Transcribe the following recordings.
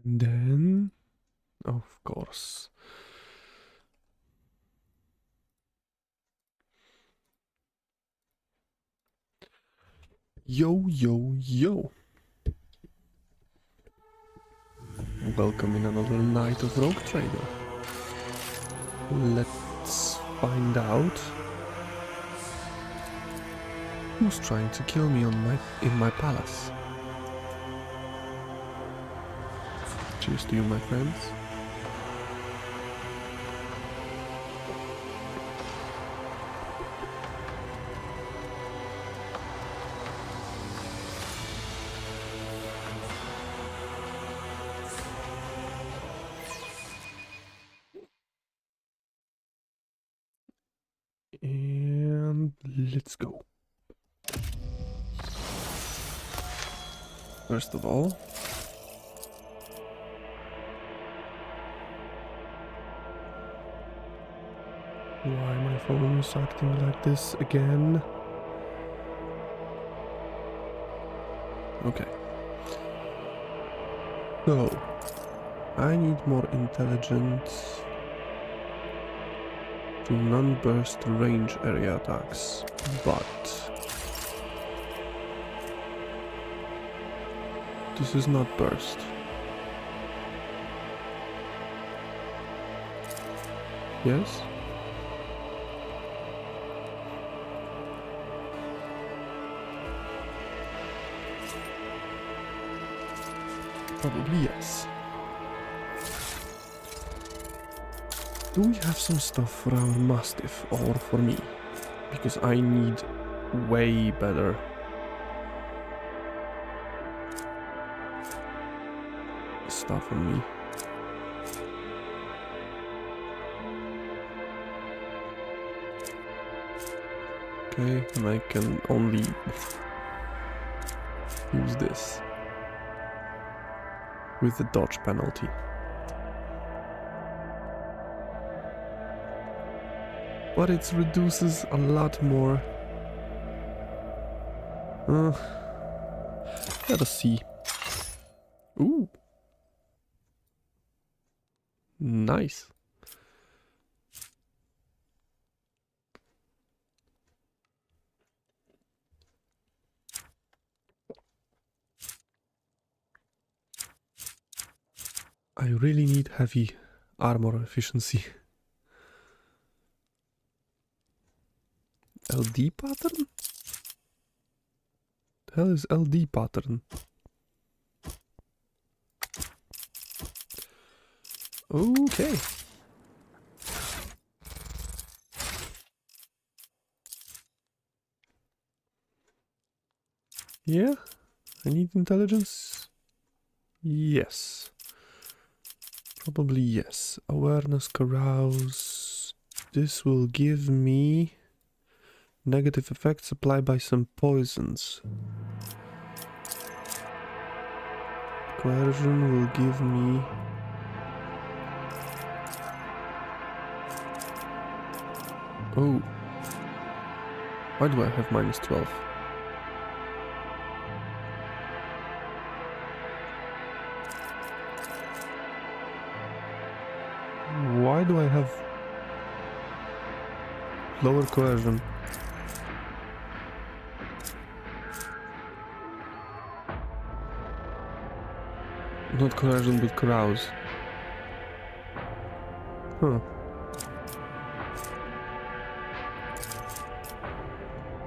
And then, of course, yo, yo, yo. Welcome in another night of Rogue Trader. Let's find out who's trying to kill me in my palace. Cheers to you, my friends. And let's go. First of all, why my phone is acting like this again? Okay. So, I need more intelligence to non-burst range area attacks, but this is not burst. Yes? Probably yes. Do we have some stuff for our Mastiff or for me? Because I need way better stuff on me. Okay, and I can only use this with the dodge penalty. But it reduces a lot more. Let us see. Ooh. Nice. I really need heavy armor efficiency. LD pattern? The hell is LD pattern? Okay. Yeah, I need intelligence. Yes. Probably yes. Awareness, carouse. This will give me negative effects applied by some poisons. Coercion will give me oh. Why do I have -12? Why do I have lower coercion? Not coercion, but carouse. Huh.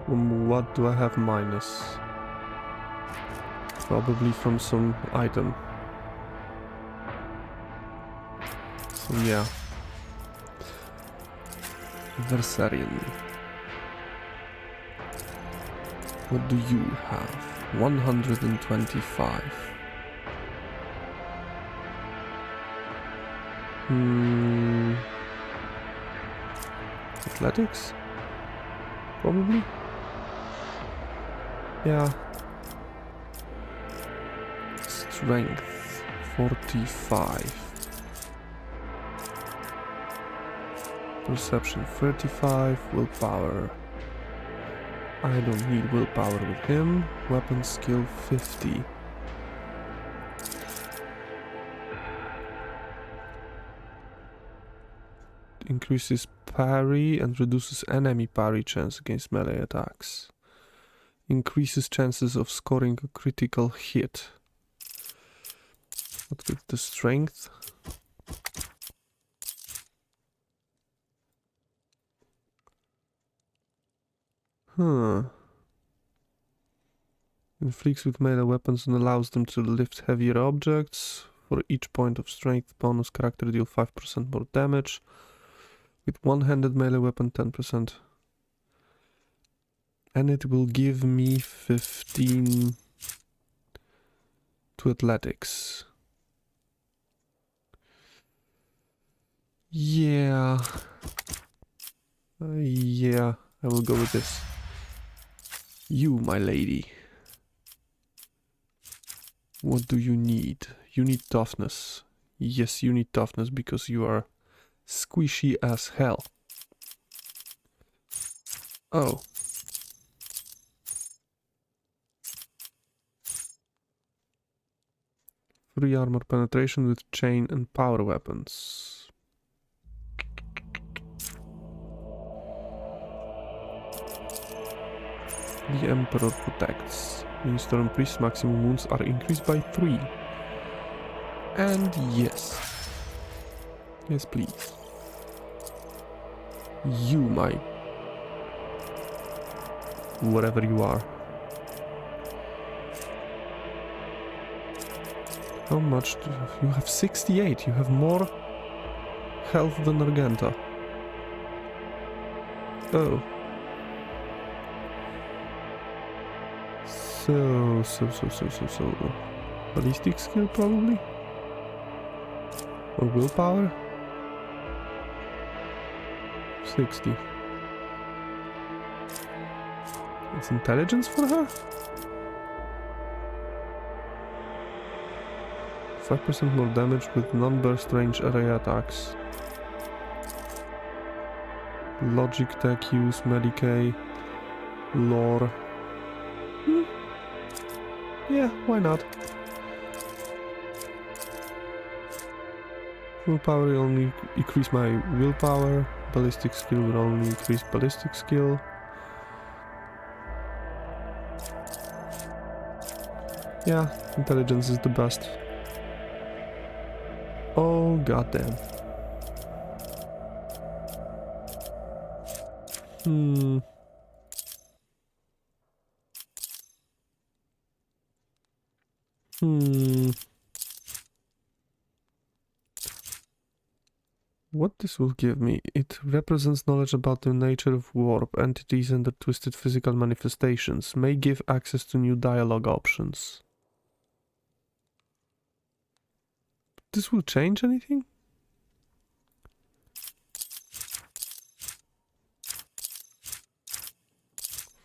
What do I have minus? Probably from some item. So yeah. Versarian. What do you have? 125. Athletics? Probably? Yeah. Strength 45. Perception 35. Willpower. I don't need willpower with him. Weapon skill 50. increases parry and reduces enemy parry chance against melee attacks. Increases chances of scoring a critical hit. What with the strength? Huh. Inflicts with melee weapons and allows them to lift heavier objects. For each point of strength bonus, character deal 5% more damage. With one-handed melee weapon, 10%. And it will give me 15 to athletics. Yeah. Yeah, I will go with this. You, my lady. What do you need? You need toughness. Yes, you need toughness because you are squishy as hell. Oh. Free armor penetration with chain and power weapons. The Emperor protects. Storm Priest's maximum wounds are increased by 3. And yes. Yes, please. You, my... whatever you are. How much do you have? You have 68. You have more health than Argenta. Oh. So. Ballistic skill, probably? Or willpower? 60. It's intelligence for her? 5% more damage with non-burst range area attacks. Logic, tech use, Medicae, lore. Yeah, why not? Willpower will only increase my willpower. Ballistic skill will only increase ballistic skill. Yeah, intelligence is the best. Oh, goddamn. What this will give me? It represents knowledge about the nature of warp, entities and their twisted physical manifestations. May give access to new dialogue options. This will change anything?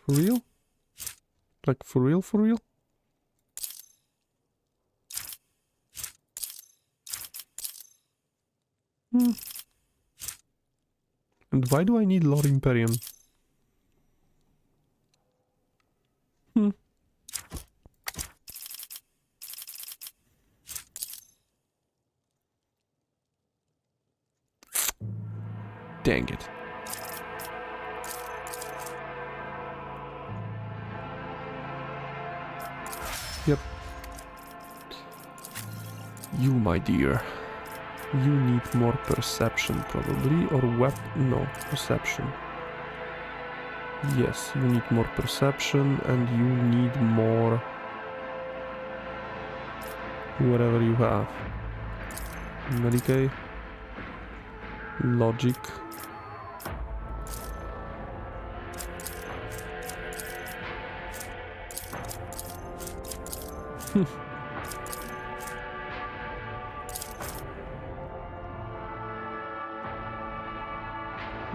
For real? Like for real, for real? And why do I need Lord Imperium? Dang it. Yep. You, my dear. You need more perception, probably, or no, perception. Yes, you need more perception, and you need more... whatever you have. Medicae. Logic.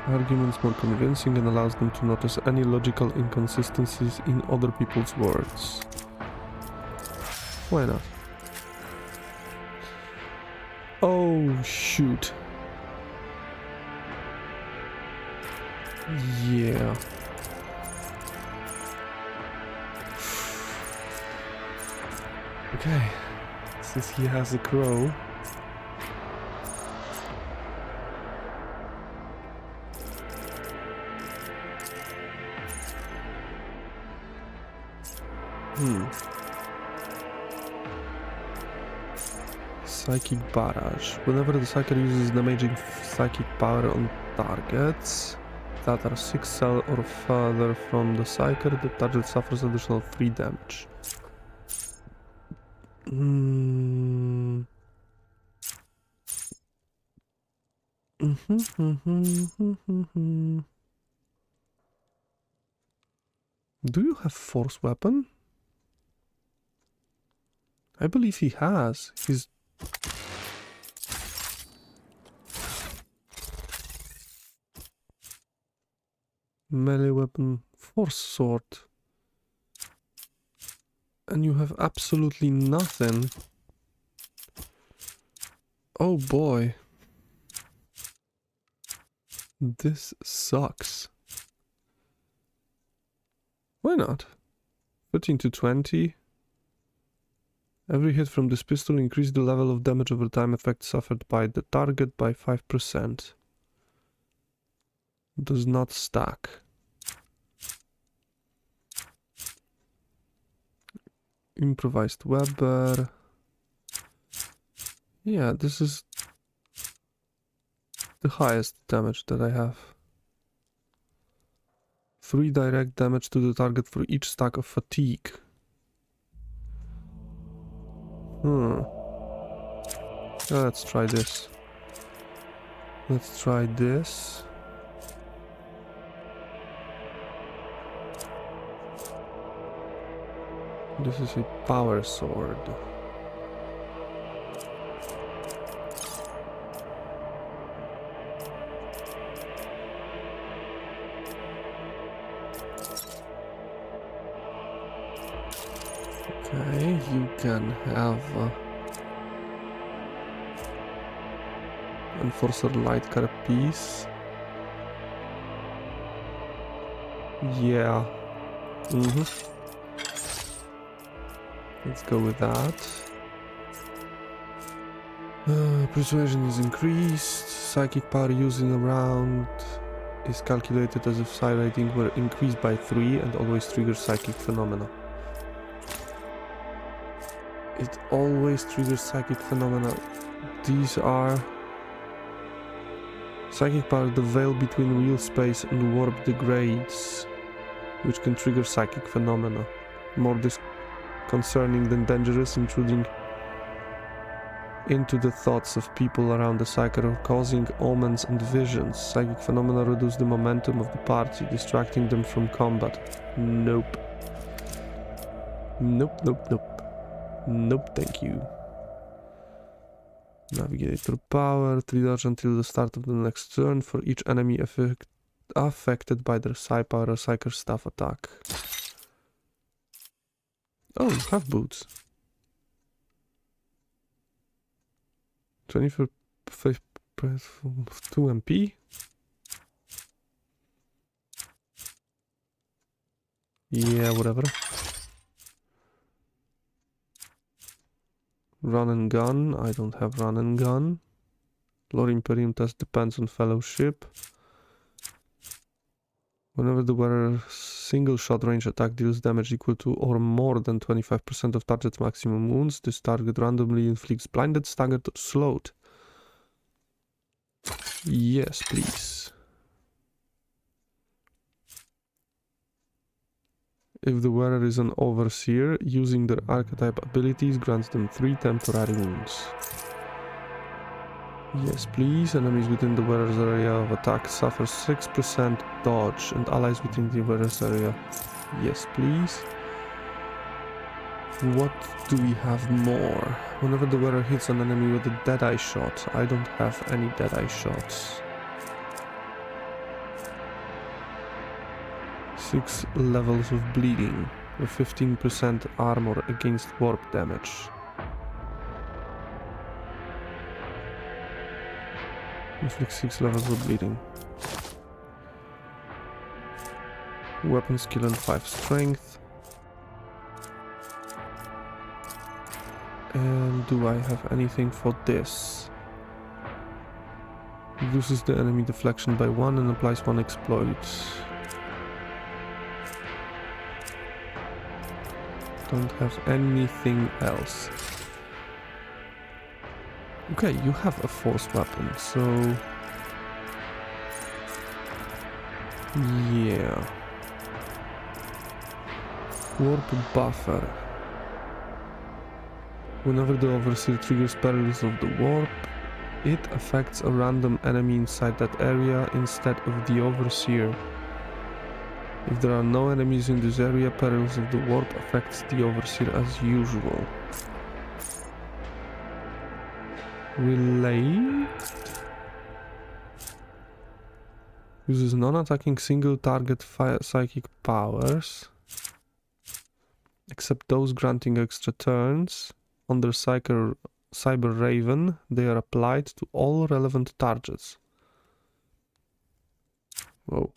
Arguments more convincing and allows them to notice any logical inconsistencies in other people's words. Why not? Oh, shoot. Yeah. Okay. Since he has a crow... Psychic Barrage. Whenever the Psyker uses damaging psychic power on targets that are 6 cell or further from the Psyker, the target suffers additional 3 damage. Do you have force weapon? I believe he has. He's... melee weapon, force sword. And you have absolutely nothing. Oh boy. This sucks. Why not? 13 to 20. Every hit from this pistol increases the level of damage over time effect suffered by the target by 5%. Does not stack. Improvised Weber. Yeah, this is the highest damage that I have. 3 direct damage to the target for each stack of fatigue. Let's try this. Let's try this. This is a power sword. Okay, you can have Enforcer Light Carapace. Yeah. Let's go with that. Persuasion is increased. Psychic power used in a round is calculated as if psi rating were increased by 3 and always triggers psychic phenomena. It always triggers psychic phenomena. These are... Psychic power, the veil between real space and warp degrades, which can trigger psychic phenomena. More disconcerting than dangerous, intruding into the thoughts of people around the Psyker, causing omens and visions. Psychic phenomena reduce the momentum of the party, distracting them from combat. Nope. Nope, nope, nope. Nope, thank you. Navigator power, 3 dodge until the start of the next turn for each enemy affected by their psi power or psyker staff attack. Oh, have boots. 24 2 MP. Yeah, whatever. Run and gun. I don't have run and gun. Lord Imperium test depends on fellowship. Whenever the wearer's single shot range attack deals damage equal to or more than 25% of target's maximum wounds, this target randomly inflicts blinded, staggered, or slowed. Yes, please. If the wearer is an overseer, using their archetype abilities grants them 3 temporary wounds. Yes, please. Enemies within the wearer's area of attack suffer 6% dodge, and allies within the wearer's area. Yes, please. What do we have more? Whenever the wearer hits an enemy with a deadeye shot, I don't have any deadeye shots. 6 levels of bleeding, with 15% armor against warp damage. Inflict 6 levels of bleeding. Weapon skill and 5 strength. And do I have anything for this? Reduces the enemy deflection by 1 and applies 1 exploit. Don't have anything else. Okay, you have a force weapon, so... yeah. Warp buffer. Whenever the Overseer triggers perils of the warp, it affects a random enemy inside that area instead of the Overseer. If there are no enemies in this area, perils of the warp affects the Overseer as usual. Relate uses non-attacking single target psychic powers, except those granting extra turns. Under Cyber Raven, they are applied to all relevant targets. Whoa.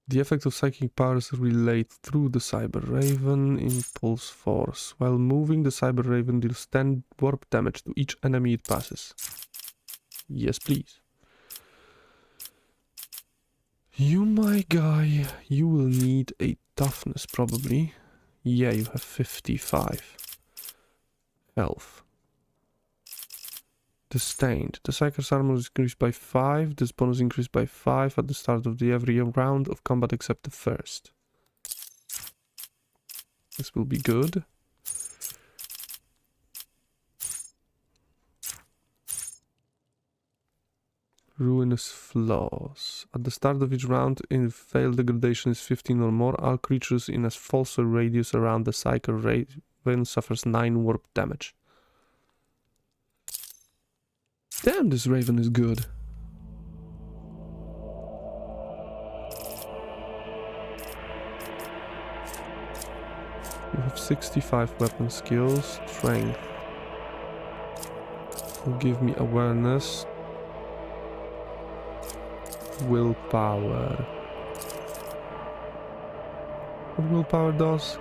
The effect of psychic powers relate through the Cyber Raven impulse force. While moving, the Cyber Raven deals 10 warp damage to each enemy it passes. Yes, please. You, my guy, you will need a toughness probably. Yeah, you have 55 health. Disdained. The Psyker's armor is increased by 5. This bonus increased by 5 at the start of every round of combat except the first. This will be good. Ruinous flaws. At the start of each round, if failed degradation is 15 or more, all creatures in a pulsar radius around the Psyker Raven suffers 9 warp damage. Damn, this Raven is good. You have 65 weapon skills. Strength will give me awareness. Willpower. What willpower does?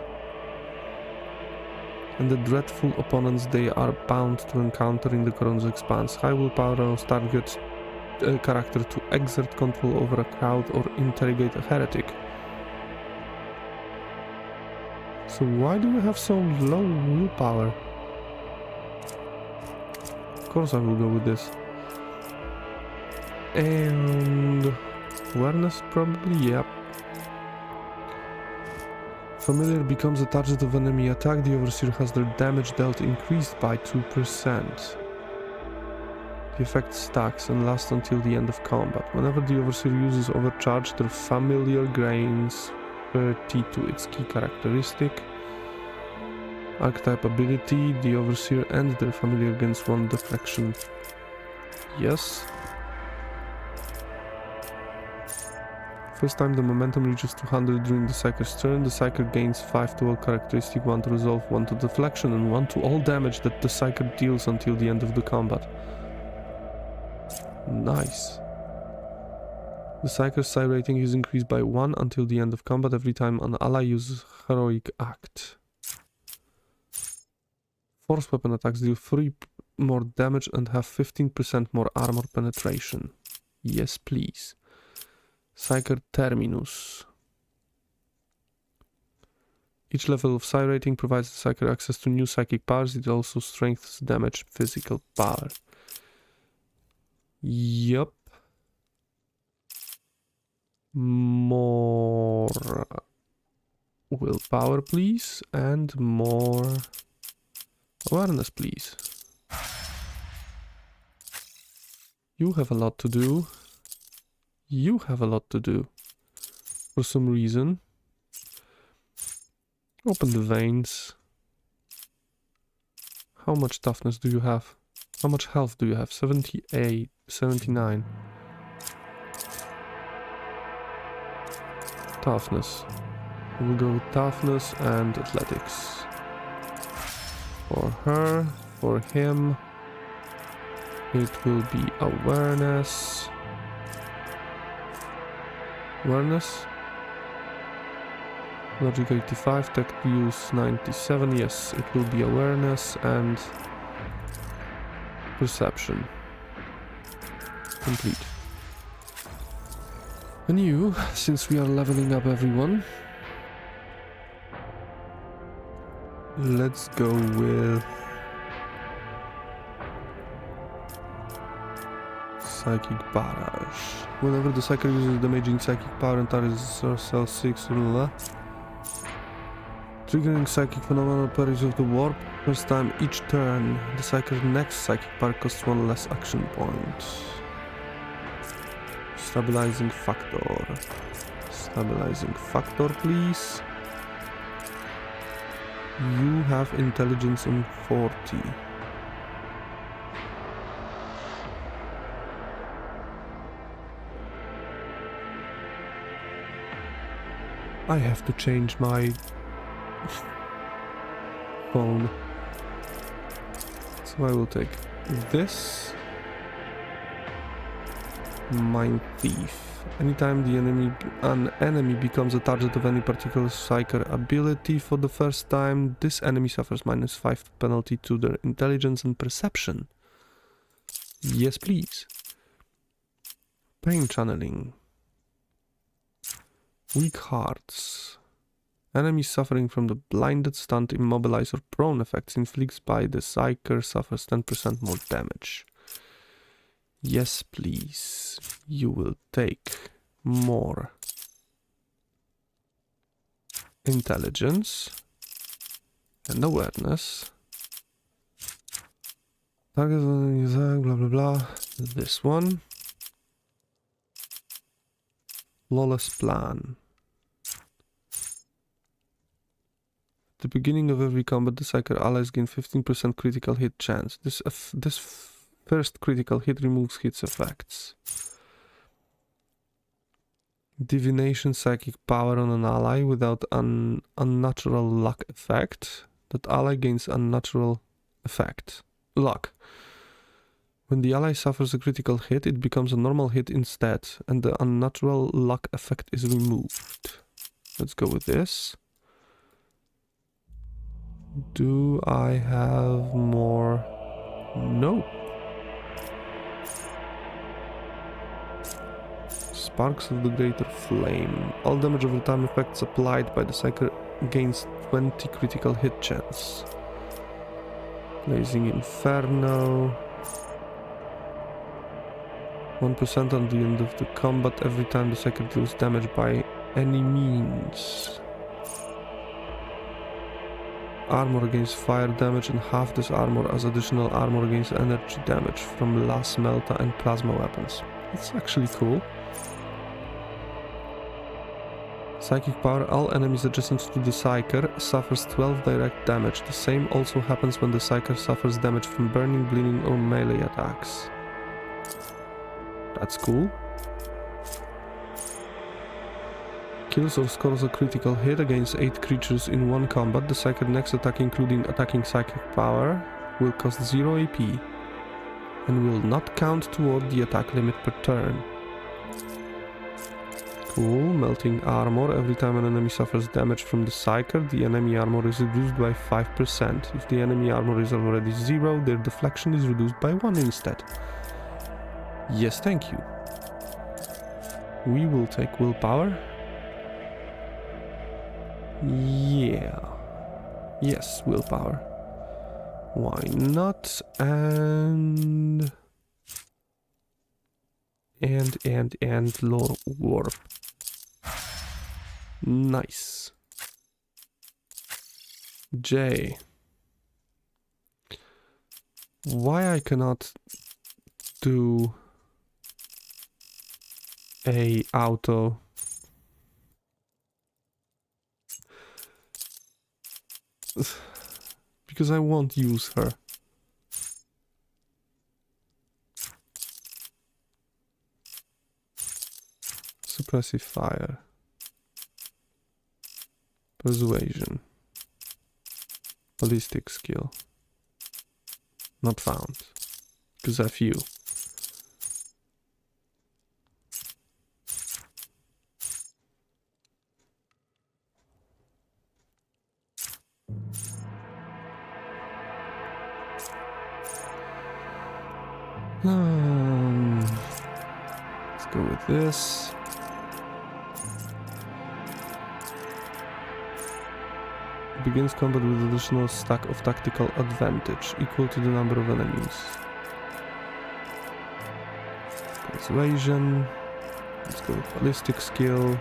And the dreadful opponents they are bound to encounter in the Chronos Expanse. High willpower allows target character to exert control over a crowd or interrogate a heretic. So why do you have so low willpower? Of course I will go with this. And awareness probably, yep. Familiar becomes a target of enemy attack. The Overseer has their damage dealt increased by 2%. The effect stacks and lasts until the end of combat. Whenever the Overseer uses Overcharge, their Familiar gains 30 to its key characteristic. Archetype ability, the Overseer and their Familiar gains 1 deflection. Yes. First time the momentum reaches 200 during the Psyker's turn, the Psyker gains 5 to all characteristic, 1 to resolve, 1 to deflection, and 1 to all damage that the Psyker deals until the end of the combat. Nice. The Psyker's Psi rating is increased by 1 until the end of combat every time an ally uses Heroic Act. Force weapon attacks deal 3 more damage and have 15% more armor penetration. Yes, please. Psyker Terminus. Each level of Psi rating provides the Psyker access to new psychic powers. It also strengthens damage physical power. Yup. More willpower, please. And more awareness, please. You have a lot to do. You have a lot to do. For some reason. Open the veins. How much toughness do you have? How much health do you have? 78, 79. Toughness. We'll go with toughness and athletics. For her, for him, it will be awareness. Awareness. Logic 85, tech use 97, yes, it will be awareness and perception. Complete. And you, since we are leveling up everyone, Let's go with Psychic Barrage. Whenever the Psyker uses damaging psychic power and targets cell 6, triggering psychic phenomenal periods of the warp. First time each turn, the Psyker's next psychic power costs 1 less action point. Stabilizing factor. Stabilizing factor, please. You have intelligence on 40. I have to change my phone. So I will take this. Mind Thief. Anytime an enemy becomes a target of any particular Psyker ability for the first time, this enemy suffers -5 penalty to their intelligence and perception. Yes, please. Pain channeling. Weak hearts. Enemies suffering from the blinded, stunned, immobilized, or prone effects inflicted by the Psyker suffers 10% more damage. Yes, please. You will take more intelligence and awareness. Target, blah blah blah. This one. Lawless plan. At the beginning of every combat, the Psyker allies gain 15% critical hit chance. This first critical hit removes hits effects. Divination psychic power on an ally without an unnatural luck effect. That ally gains unnatural effect. Luck. When the ally suffers a critical hit, it becomes a normal hit instead, and the unnatural luck effect is removed. Let's go with this. Do I have more? No. Sparks of the Greater Flame. All damage over time effects applied by the Psyker gains 20 critical hit chance. Blazing Inferno. 1% on the end of the combat every time the Psyker deals damage by any means. Armor against fire damage, and half this armor as additional armor against energy damage from Las Melta and plasma weapons. That's actually cool. Psychic power. All enemies adjacent to the Psyker suffers 12 direct damage. The same also happens when the Psyker suffers damage from burning, bleeding, or melee attacks. That's cool. Kills or scores a critical hit against 8 creatures in one combat. The Psyker next attack, including attacking psychic power, will cost 0 AP and will not count toward the attack limit per turn. Cool. Melting armor. Every time an enemy suffers damage from the Psyker, the enemy armor is reduced by 5%. If the enemy armor is already 0, their deflection is reduced by 1 instead. Yes, thank you. We will take willpower. Yeah. Yes, willpower. Why not? And lore warp. Nice. J. Why I cannot do a auto? Because I won't use her. Suppressive fire. Persuasion. Ballistic skill. Not found. Because I have you. Let's go with this. Begins combat with additional stack of tactical advantage, equal to the number of enemies. Persuasion. Let's go with ballistic skill.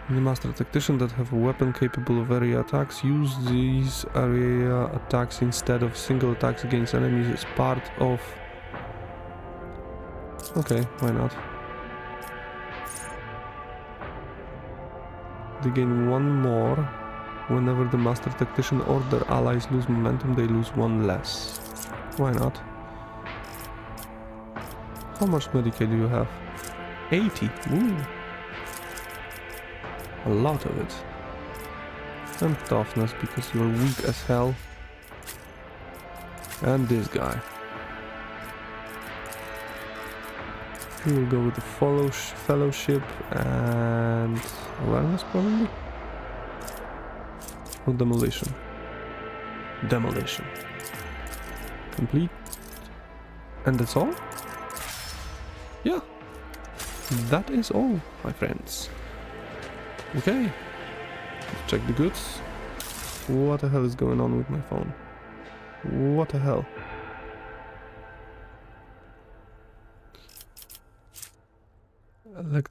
The master tactician that have a weapon capable of area attacks use these area attacks instead of single attacks against enemies as part of... Okay, why not? They gain one more. Whenever the master tactician or their allies lose momentum, they lose one less. Why not? How much Medicaid do you have? 80. Ooh. A lot of it. And toughness because you're weak as hell. And this guy. We will go with the fellowship and awareness probably? Or demolition? Demolition. Complete. And that's all? Yeah. That is all, my friends. Okay. Check the goods. What the hell is going on with my phone? What the hell?